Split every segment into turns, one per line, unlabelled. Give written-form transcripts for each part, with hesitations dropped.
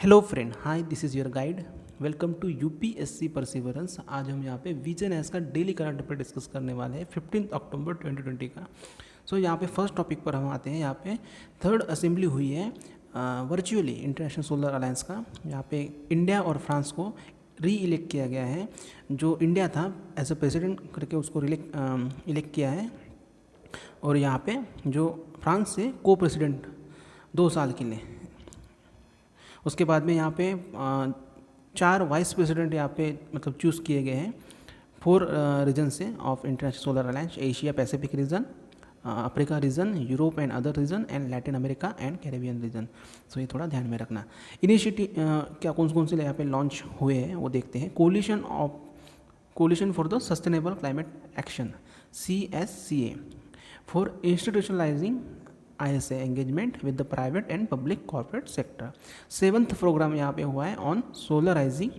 Hello friend, hi, this is your guide. Welcome to UPSC perseverance. आज हम यहाँ पे विजन एस का डेली करंट अफेयर डिस्कस करने वाले हैं 15 अक्टूबर 2020 का। यहाँ पे फर्स्ट टॉपिक पर हम आते हैं। यहाँ पे थर्ड असेंबली हुई है वर्चुअली इंटरनेशनल सोलर अलायंस का। यहाँ पे इंडिया और फ्रांस को री इलेक्ट किया गया है। जो इंडिया था एज अ प्रेसिडेंट करके उसको इलेक्ट किया है, और यहाँ पे जो फ्रांस से को प्रेसिडेंट 2 साल के लिए। उसके बाद में यहाँ पे 4 वाइस प्रेसिडेंट यहाँ पे मतलब चूज़ किए गए हैं 4 रीजन से of international solar alliance: Asia Pacific region, Africa region, Europe and other region, and Latin America and Caribbean region. ये थोड़ा ध्यान में रखना। इनिशिएटिव क्या कौन से यहाँ पे लॉन्च हुए हैं वो देखते हैं। Coalition for the sustainable climate action CSCA for institutionalising ISA engagement with the private and public corporate sector. 7th programme यहाँ पे हुआ है on solarising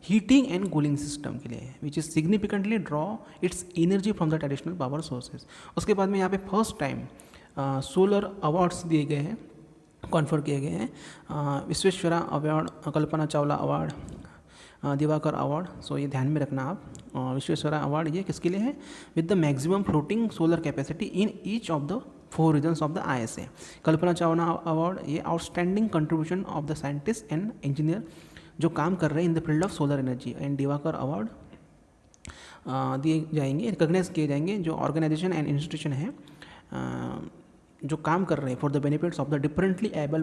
heating and cooling system के लिए, which is significantly draw its energy from the traditional power sources. उसके बाद में यहाँ पे फर्स्ट टाइम सोलर अवार्ड्स दिए गए हैं, कॉन्फर किए गए हैं। विश्वेश्वरा अवार्ड, कल्पना चावला अवार्ड, दिवाकर अवार्ड। ये ध्यान में रखना आप। विश्वेश्वरा अवार्ड ये किसके लिए है? With the maximum floating solar capacity in each of the 4 regions of the ISA। Kalpana Chawla award ये outstanding contribution of the scientist and engineer जो काम कर रहे हैं in the field of solar energy. And Diwakar award दिए जाएंगे, रिकॉग्नाइज किए जाएंगे जो ऑर्गेनाइजेशन एंड इंस्टीट्यूशन है जो काम कर रहे हैं for the benefits of the differently able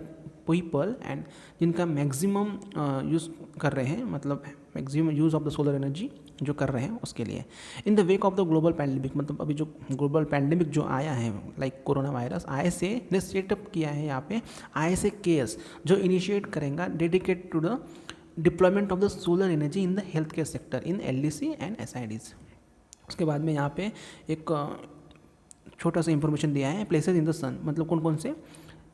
people and जिनका मैक्सिमम यूज़ कर रहे हैं, मतलब maximum use of the solar energy जो कर रहे हैं उसके लिए। In the wake of the global pandemic, मतलब अभी जो ग्लोबल पैंडेमिक जो आया है लाइक कोरोना वायरस, ISA ने सेटअप किया है यहाँ पे ISA केयर्स जो इनिशिएट करेगा dedicate to the deployment of the solar energy in the health care sector in LDC and SIDs। उसके बाद में यहाँ पे एक छोटा सा इंफॉर्मेशन दिया है प्लेसेस इन द सन, मतलब कौन कौन से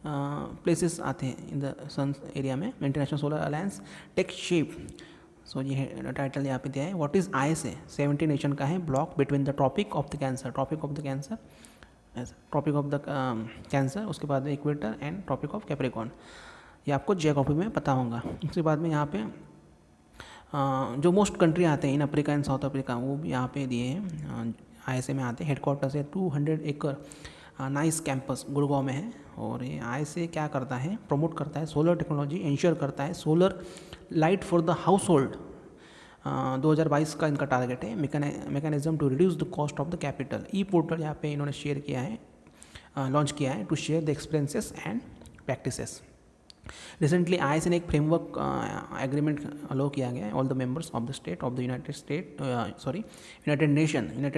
प्लेसेस आते हैं इन द सन एरिया में international solar alliance take shape. ये टाइटल यहाँ पे दिया है। What is ISA? 70 नेशन का है। Block between the tropic of the cancer, tropic of the cancer, उसके बाद में equator and tropic of Capricorn. ये आपको जियोग्राफी में पता होगा। उसके बाद में यहाँ पे जो मोस्ट कंट्री आते हैं in Africa and south Africa वो भी यहाँ पे दिए हैं, ISA में आते हैं। हेडक्वार्टर से 200 एकड़ नाइस कैंपस गुड़गांव में है। और ये ISA क्या करता है? प्रमोट करता है सोलर टेक्नोलॉजी, इंश्योर करता है solar light for the household. 2022 का इनका टारगेट है। Mechanism to reduce the cost of the capital. E portal यहाँ पे इन्होंने शेयर किया है, लॉन्च किया है to share the experiences and practices. Recently ISA ने एक फ्रेमवर्क एग्रीमेंट अलो किया गया है। All the members of the state of the United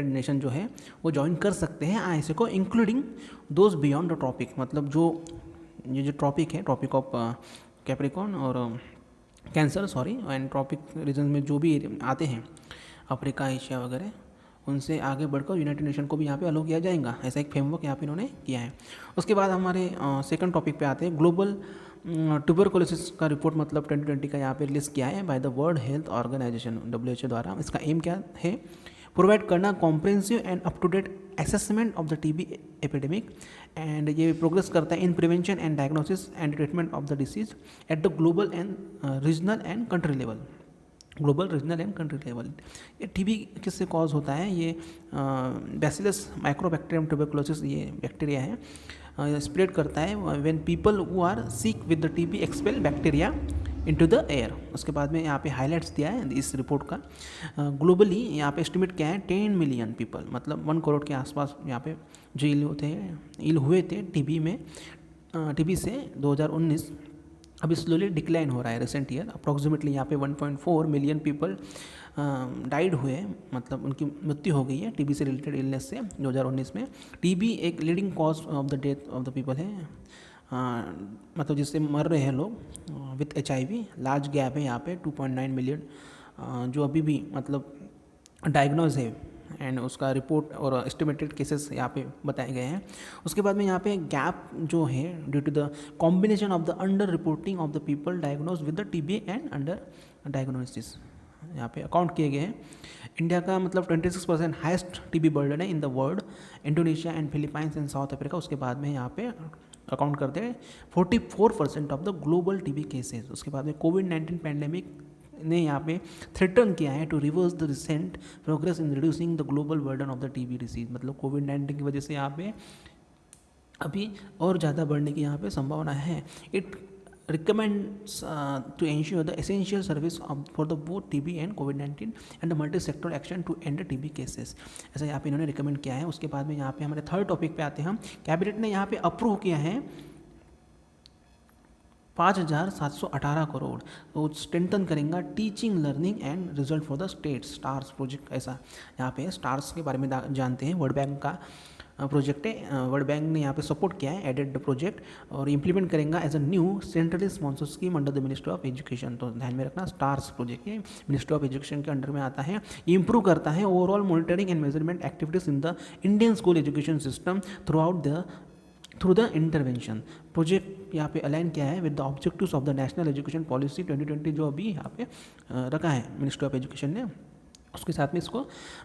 Nation जो है वो ज्वाइन कर सकते हैं ISA को, including those beyond the tropic, मतलब ये जो ट्रॉपिक है, ट्रॉपिक ऑफ कैप्रिकॉर्न और कैंसर एंड ट्रॉपिक रीजन में जो भी आते हैं अफ्रीका, एशिया वगैरह, उनसे आगे बढ़कर यूनाइटेड नेशन को भी यहाँ पे अलो किया जाएगा। ऐसा एक फ्रेमवर्क यहाँ पे इन्होंने किया है। उसके बाद हमारे सेकंड टॉपिक पे आते हैं। ग्लोबल ट्यूबरकुलोसिस का रिपोर्ट मतलब 2020 का यहाँ पे रिलीज़ किया है by the World Health Organization WHO द्वारा। इसका एम क्या है? प्रोवाइड करना comprehensive and up to date assessment of the TB epidemic, and ये प्रोग्रेस करता है in prevention and diagnosis and treatment of the disease at the global and regional and country level. ये TB किससे cause होता है? ये bacillus mycobacterium tuberculosis ये bacteria है, स्प्रेड करता है when people who are sick with the TB expel bacteria into the air. उसके बाद में यहाँ पे हाईलाइट्स दिया है इस रिपोर्ट का। ग्लोबली यहाँ पे एस्टिमेट क्या है? 10 मिलियन पीपल, मतलब 1 करोड़ के आसपास यहाँ पे जो इल हुए थे TB से 2019। अभी स्लोली डिक्लाइन हो रहा है रिसेंट ईयर। अप्रॉक्सीमेटली यहाँ पे 1.4 मिलियन पीपल डाइड हुए, मतलब उनकी मृत्यु हो गई है TB से रिलेटेड इलनेस से 2019 में। TB एक leading cause of the death of the people है, मतलब जिससे मर रहे हैं लोग विथ HIV। लार्ज गैप है यहाँ पे 2.9 मिलियन जो अभी भी मतलब डायग्नोज है, एंड उसका रिपोर्ट और एस्टिमेटेड केसेस यहाँ पे बताए गए हैं। उसके बाद में यहाँ पे गैप जो है due to the combination of the under reporting of the people diagnose with the TB and under diagnosis यहाँ पे अकाउंट किए गए हैं। इंडिया का मतलब 26% हाइस्ट TB बर्डन है in the world, Indonesia and Philippines and south Africa. उसके बाद में यहाँ पे अकाउंट करते हैं 44% of the global TB cases. उसके बाद में कोविड-19 पैंडेमिक ने यहाँ पे थ्रेटन किया है to reverse the recent progress in reducing the global burden of the TB disease. मतलब कोविड-19 की वजह से यहाँ पे अभी और ज़्यादा बढ़ने की यहाँ पे संभावना है। It recommends to ensure the essential service for the both TB and COVID-19 and the multi-sector action to end the TB cases। ऐसा यहाँ पे इन्होंने रिकमेंड किया है। उसके बाद में यहाँ पे हमारे थर्ड टॉपिक पे आते हैं हम। कैबिनेट ने यहाँ पे अप्रूव किया है 5,718 करोड़, तो स्ट्रेंथन करेगा teaching learning and result for the state STARS project. ऐसा यहाँ पे स्टार्स के बारे में जानते हैं, वर्ल्ड बैंक का प्रोजेक्ट है। वर्ल्ड बैंक ने यहाँ पे सपोर्ट किया है एडेड प्रोजेक्ट और इम्प्लीमेंट करेगा as a new centrally sponsor scheme under the ministry of education. तो ध्यान में रखना स्टार्स प्रोजेक्ट ये मिनिस्ट्री ऑफ एजुकेशन के अंडर में आता है। इंप्रूव करता है overall monitoring and measurement activities in the Indian school education system through the intervention. Project यहाँ पे अलाइन किया है with the objectives of the national education policy 2020 जो अभी यहाँ पे रखा है मिनिस्ट्री ऑफ एजुकेशन ने, उसके साथ में इसको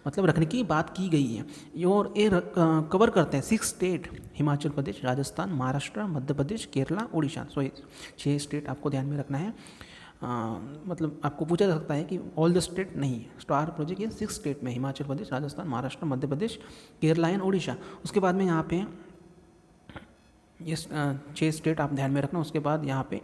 मतलब रखने की बात की गई है। और ये कवर करते हैं 6 स्टेट, हिमाचल प्रदेश, राजस्थान, महाराष्ट्र, मध्य प्रदेश, केरला, उड़ीसा। सो ये 6 स्टेट आपको ध्यान में रखना है। मतलब आपको पूछा जा सकता है कि ऑल द स्टेट नहीं, स्टार प्रोजेक्ट ये 6 स्टेट में हिमाचल प्रदेश, राजस्थान, महाराष्ट्र, मध्य प्रदेश, केरला एंड उड़ीसा। उसके बाद में यहाँ पे ये 6 स्टेट आप ध्यान में रखना। उसके बाद यहाँ पे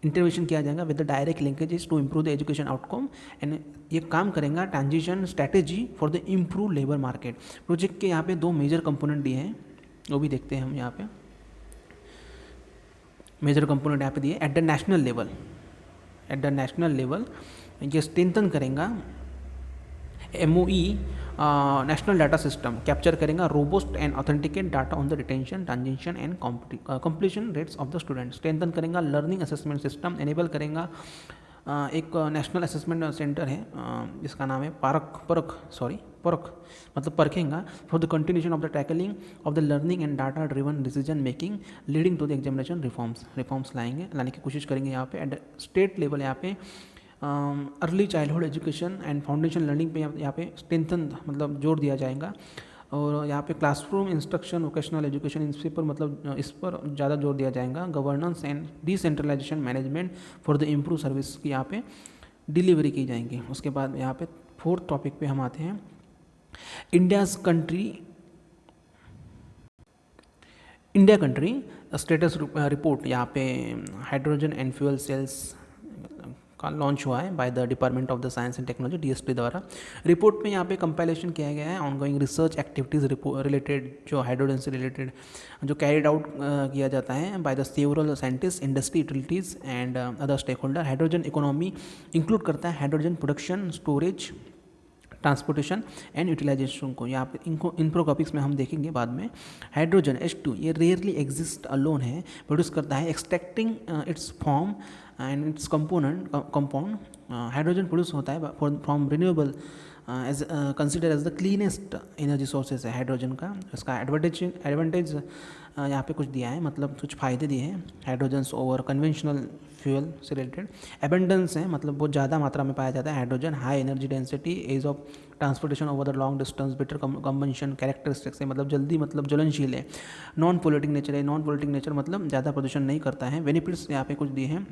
इंटरवेंशन किया जाएगा with the direct linkages to improve the education outcome and ये काम करेगा transition strategy for the improve labour market. Project के यहाँ पे 2 मेजर कंपोनेंट दिए हैं, वो भी देखते हैं हम। यहाँ पे मेजर कंपोनेंट यहाँ पे दिए एट द नेशनल लेवल ये स्ट्रेंथन करेगा MOE national data system, capture करेगा robust and authenticate data on the retention, transaction and completion rates of the student. Strengthen करेगा लर्निंग असेसमेंट सिस्टम, एनेबल करेगा एक national assessment centre है जिसका नाम है परख मतलब परखेगा for the continuation of the tackling of the learning and data driven decision making leading to the examination reforms लाने की कोशिश करेंगे। यहाँ पे एट स्टेट लेवल यहाँ पे early childhood education and foundation learning पे यहाँ पे स्ट्रेंथन मतलब जोर दिया जाएगा। और यहाँ पे क्लासरूम इंस्ट्रक्शन, वोकेशनल एजुकेशन इस पर ज़्यादा जोर दिया जाएगा। Governance and decentralisation management for the improve service की यहाँ पे डिलीवरी की जाएंगी। उसके बाद यहाँ पे 4th टॉपिक पे हम आते हैं। India country status report. यहाँ पे हाइड्रोजन एंड फ्यूल सेल्स का लॉन्च हुआ है by the department of the science and technology DST द्वारा। रिपोर्ट में यहाँ पे कंपाइलेशन किया गया है ऑनगोइंग रिसर्च एक्टिविटीज़ रिलेटेड जो हाइड्रोजन से रिलेटेड जो कैरिड आउट किया जाता है by the several scientist, industry, utilities and other stakeholder. Hydrogen economy include करता है hydrogen production, storage, transportation and utilisation को। यहाँ पे इनको टॉपिक्स में हम देखेंगे बाद में। हाइड्रोजन H2 ये रेयरली एग्जिस्ट अलोन है, प्रोड्यूस करता है extracting its form and its compound. Hydrogen produce होता है from renewable as consider as the cleanest energy sources है हाइड्रोजन का। इसका एडवांटेज यहाँ पे कुछ दिया है, मतलब कुछ फ़ायदे दिए हैं हाइड्रोजन ओवर कन्वेंशनल फ्यूल से रिलेटेड। एबेंडेंस है मतलब बहुत ज़्यादा मात्रा में पाया जाता है hydrogen. High energy density, ease of transportation over the long distance, better combustion characteristics है मतलब जल्दी मतलब ज्वलनशील है। नॉन पोल्यूटिंग नेचर है, नॉन पोल्यूटिंग नेचर मतलब ज़्यादा प्रदूषण नहीं करता है। बेनिफिट्स यहाँ पे कुछ दिए हैं।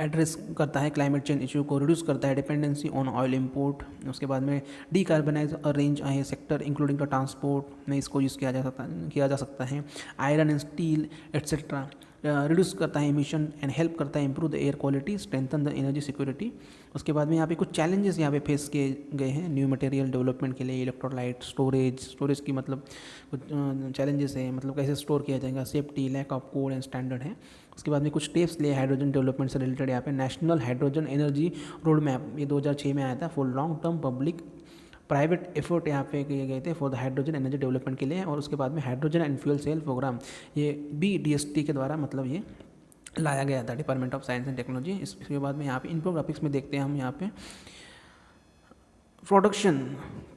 एड्रेस करता है क्लाइमेट चेंज इशू को, रिड्यूस करता है डिपेंडेंसी ऑन ऑयल इंपोर्ट। उसके बाद में डीकार्बनाइज अ रेंज है सेक्टर इंक्लूडिंग द ट्रांसपोर्ट में इसको यूज़ किया जा सकता है। Iron and steel etcetera reduce करता है इमिशन एंड हेल्प करता है improve the air quality, strengthen the energy security. उसके बाद में यहाँ पे कुछ चैलेंजेस यहाँ पे फेस किए गए हैं न्यू मटेरियल डेवलपमेंट के लिए। इलेक्ट्रोलाइट स्टोरेज की मतलब कुछ चैलेंजेस है, मतलब कैसे स्टोर किया जाएगा, safety, lack of code and standard है। उसके बाद में कुछ स्टेप्स लिए हाइड्रोजन डेवलपमेंट से रिलेटेड। यहाँ पे national hydrogen energy road map ये 2006 में आया था for long term public private effort यहाँ पे किए गए थे for the hydrogen energy development के लिए। और उसके बाद में hydrogen and fuel cell programme ये भी DST के द्वारा मतलब ये लाया गया था, department of science and technology. इसके बाद में यहाँ पे इन्फोग्राफिक्स में देखते हैं हम यहाँ पे प्रोडक्शन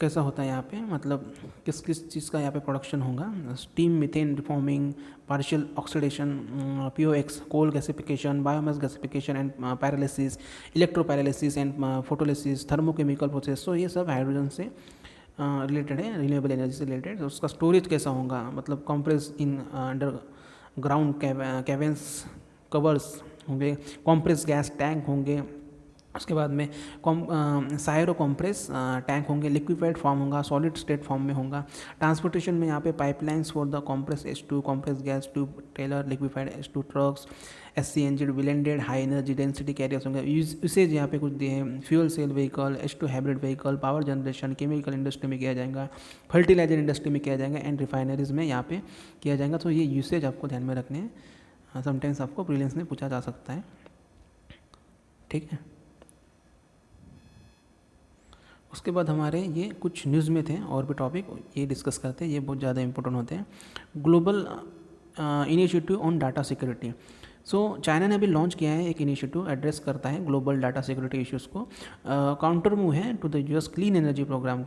कैसा होता है यहाँ पे, मतलब किस किस चीज़ का यहाँ पे प्रोडक्शन होगा। Steam, methane reforming, partial oxidation, POX, coal gasification, biomass gasification and pyrolysis, electropyrolysis and photolysis, thermochemical process. तो ये सब हाइड्रोजन से रिलेटेड है, रिन्यूएबल एनर्जी से रिलेटेड। उसका स्टोरेज कैसा होगा, मतलब compress in underground caverns covers होंगे, कॉम्प्रेस गैस टैंक होंगे, उसके बाद में सायरो कॉम्प्रेस टैंक होंगे, लिक्विफाइड फॉर्म होगा, सॉलिड स्टेट फॉर्म में होगा। ट्रांसपोर्टेशन में यहाँ पे pipelines for the compress H2 compress gas tube trailer, liquefied H2 trucks, SCNG blended high energy density carriers होंगे। यूसेज यहाँ पे कुछ दिए हैं, fuel cell vehicle, H2 hybrid vehicle, power generation, chemical industry में किया जाएगा, फर्टिलाइजर इंडस्ट्री में किया जाएगा एंड रिफाइनरीज में यहाँ पे किया जाएगा। तो ये यूसेज आपको ध्यान में रखने हैं, समटाइम्स आपको प्रीलिम्स में पूछा जा सकता है, ठीक है। उसके बाद हमारे ये कुछ न्यूज़ में थे और भी टॉपिक ये डिस्कस करते हैं, ये बहुत ज़्यादा इंपॉर्टेंट होते हैं। Global initiative on data security. So China ने अभी लॉन्च किया है एक इनिशिएटिव, एड्रेस करता है ग्लोबल डाटा सिक्योरिटी इश्यूज़ को। काउंटर मूव है to the US clean energy programme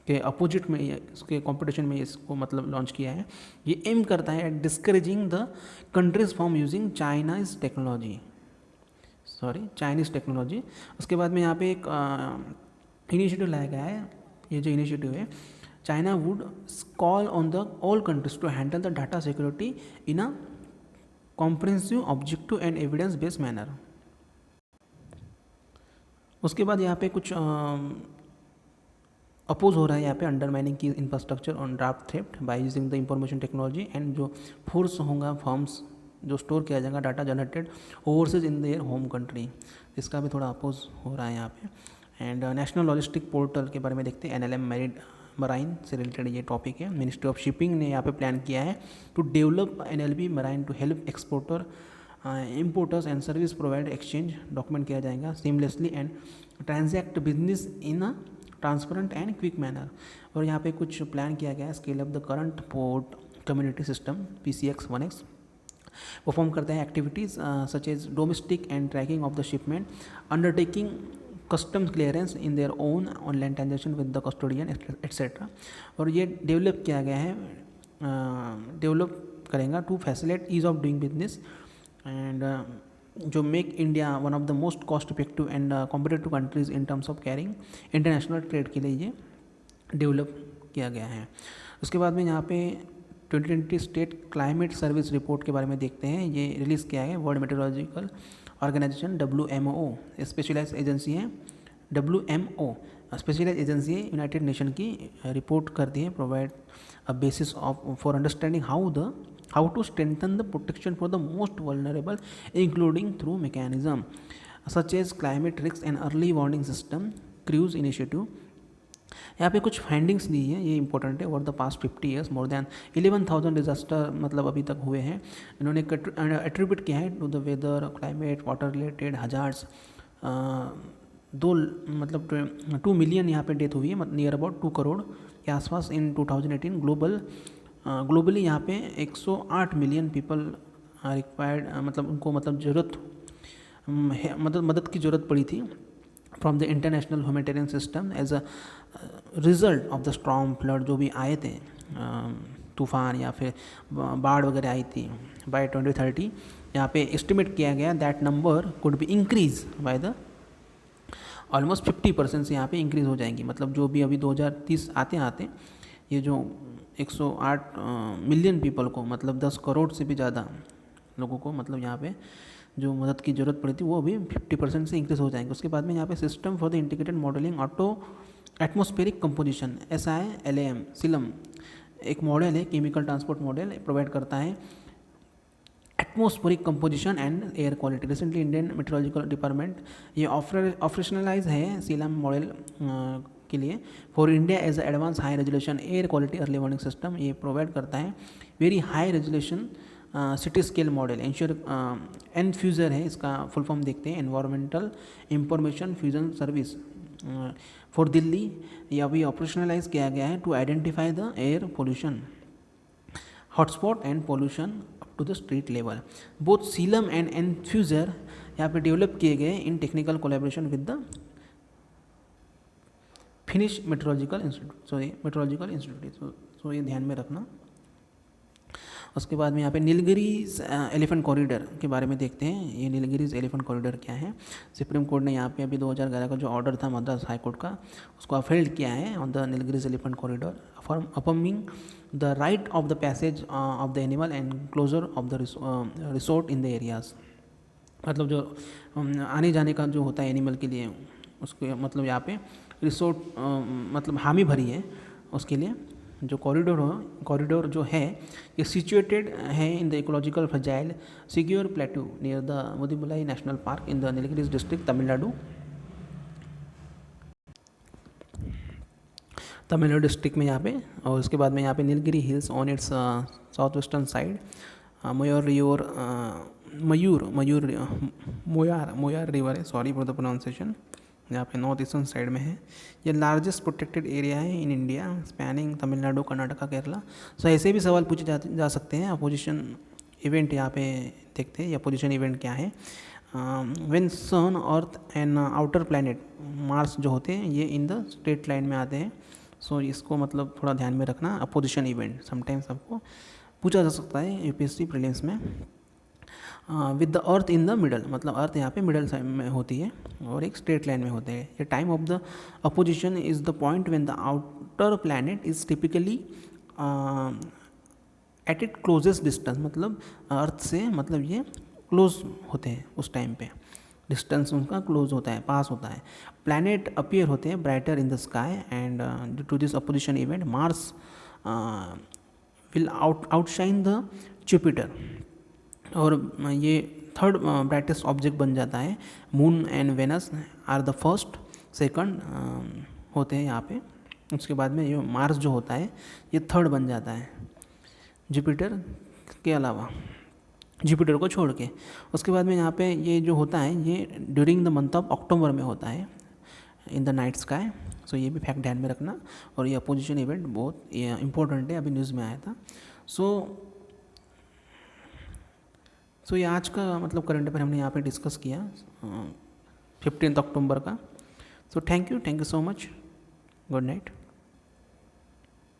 के अपोजिट में, इसके कंपटीशन में इसको मतलब लॉन्च किया है। ये एम करता है at discouraging the countries from using Chinese technology. उसके बाद में यहाँ पे एक इनिशिएटिव लाया गया है। ये जो इनिशिएटिव है, China would call on the all countries to handle the data security in a comprehensive, objective and evidence based manner. उसके बाद यहाँ पे कुछ अपोज हो रहा है यहाँ पे अंडरमाइनिंग की infrastructure on draft theft by using the information technology, and जो फोर्स होगा फर्म्स जो स्टोर किया जाएगा data generated overseas in their home country, इसका भी थोड़ा अपोज हो रहा है यहाँ पे। एंड नेशनल लॉजिस्टिक पोर्टल के बारे में देखते हैं, NLM मराइन से रिलेटेड ये टॉपिक है। मिनिस्ट्री ऑफ शिपिंग ने यहाँ पे प्लान किया है to develop NLB marine to help exporter importers and service provide exchange document किया जाएगा seamlessly and transact business in a transparent and quick manner. और यहाँ पे कुछ प्लान किया गया है, scale up the current port community system PCX 1X, perform करते हैं activities such as domestic and tracking of the shipment, undertaking customs clearance in their own online transaction with the custodian etcetera. और ये develop किया गया है, develop करेगा to facilitate ease of doing business and जो make India one of the most cost effective and competitive countries in terms of carrying international trade के लिए ये डेवलप किया गया है। उसके बाद में यहाँ पे 2020 स्टेट क्लाइमेट सर्विस रिपोर्ट के बारे में देखते हैं। ये रिलीज़ किया है world metrological organization WMO, specialise agency है। WMO स्पेशलाइज एजेंसी है, यूनाइटेड नेशन की, रिपोर्ट करती है, provide a basis for understanding how to strengthen the protection for the most vulnerable, including through mechanism such as climate risk and early warning system, क्रूज initiative. यहाँ पे कुछ findings दी है, ये इंपॉर्टेंट है। Over the past 50 years more than 11,000 disaster मतलब अभी तक हुए हैं। इन्होंने एट्रीब्यूट किया है to the weather, climate, water related hazards. 2 million यहाँ पे डेथ हुई है, नियर अबाउट 2 करोड़ के आसपास इन 2018। ग्लोबली यहाँ पे 108 मिलियन पीपल रिक्वायर्ड, मतलब उनको मतलब ज़रूरत मदद की ज़रूरत पड़ी थी from the international humanitarian system as a result of the storm flood, जो भी आए थे तूफ़ान या फिर बाढ़ वगैरह आई थी। बाय 2030 यहाँ पे एस्टिमेट किया गया that number could be increase by the almost 50% से यहाँ पे इंक्रीज़ हो जाएंगी। मतलब जो भी अभी 2030 आते ये जो 108 मिलियन पीपल को, मतलब 10 करोड़ से भी ज़्यादा लोगों को मतलब यहाँ पे जो मदद की ज़रूरत पड़ी थी वो भी 50% से इंक्रीज़ हो जाएंगे। उसके बाद में यहाँ पे system for the integrated modelling auto atmospheric composition SILAM SILAM एक मॉडल है, केमिकल ट्रांसपोर्ट मॉडल प्रोवाइड करता है atmospheric composition and air quality. Recently Indian meteorological department ये ऑपरेशनलाइज है सिलम मॉडल के लिए for India as advance high resolution air quality early warning system. ये provide करता है very high resolution city scale model. ENFUSER है, इसका full form देखते हैं, environmental information fusion service for Delhi. ये अभी ऑपरेशनलाइज किया गया है to identify the air pollution hotspot and pollution up to the street level. Both SILAM and ENFUSER यहाँ पे डेवलप किए गए in technical collaboration with the Finnish meteorological institute. So ये ध्यान में रखना। उसके बाद में यहाँ पे नीलगिरीज एलिफेंट कॉरिडोर के बारे में देखते हैं। ये नीलगिरीज एलिफेंट कॉरिडोर क्या है। सुप्रीम कोर्ट ने यहाँ पे अभी 2011 का जो ऑर्डर था मद्रास हाई कोर्ट का, उसको अपहेल्ड किया है on the Nilgiris elephant corridor, affirming the right of the passage of the animal and closure of the resort in the areas. मतलब जो आने जाने का जो होता है एनिमल के लिए, उसके मतलब यहाँ पे रिसोर्ट मतलब हामी भरी है उसके लिए। जो कॉरिडोर जो है ये सिचुएटेड है in the ecological fragile Sigur plateau near the Mudumalai national park in the Nilgiris district Tamil Nadu district में यहाँ पे। और उसके बाद में यहाँ पे Nilgiri hills on its south western side, Moyar river है, सॉरी फॉर द प्रोनाउंसिएशन, यहाँ पे नॉर्थ ईस्टर्न साइड में है। ये लार्जेस्ट प्रोटेक्टेड एरिया है in India spanning Tamil Nadu, Karnataka, Kerala. सो ऐसे भी सवाल पूछे जा सकते हैं। अपोजिशन इवेंट यहाँ पे देखते हैं, अपोजिशन इवेंट क्या है। When sun earth and outer planet Mars जो होते हैं ये इन द स्ट्रेट लाइन में आते हैं। सो इसको मतलब थोड़ा ध्यान में रखना। अपोजिशन इवेंट समटाइम्स आपको पूछा जा सकता है यूपीएससी प्रीलिम्स में। With the earth in the middle, मतलब अर्थ यहाँ पे मिडल साइड में होती है और एक स्ट्रेट लाइन में होते हैं। ये time of the opposition is the point when the outer planet is typically at it closest distance, मतलब अर्थ से मतलब ये क्लोज होते हैं उस टाइम पे, डिस्टेंस उनका क्लोज होता है, पास होता है। प्लैनेट अपीयर होते हैं brighter in the sky and due to this opposition event Mars will outshine the Jupiter, और ये थर्ड ब्राइटेस्ट ऑब्जेक्ट बन जाता है। Moon and Venus are the first second होते हैं यहाँ पे। उसके बाद में ये मार्स जो होता है ये थर्ड बन जाता है जुपिटर के अलावा, जुपिटर को छोड़ के। उसके बाद में यहाँ पे ये जो होता है ये during the month of October में होता है इन द नाइट स्काई। सो ये भी फैक्ट ध्यान में रखना। और ये अपोजिशन इवेंट बहुत इंपॉर्टेंट है, अभी न्यूज़ में आया था। सो ये आज का मतलब करंट अफेयर हमने यहाँ पे डिस्कस किया 15 अक्टूबर का। So thank you so much, good night.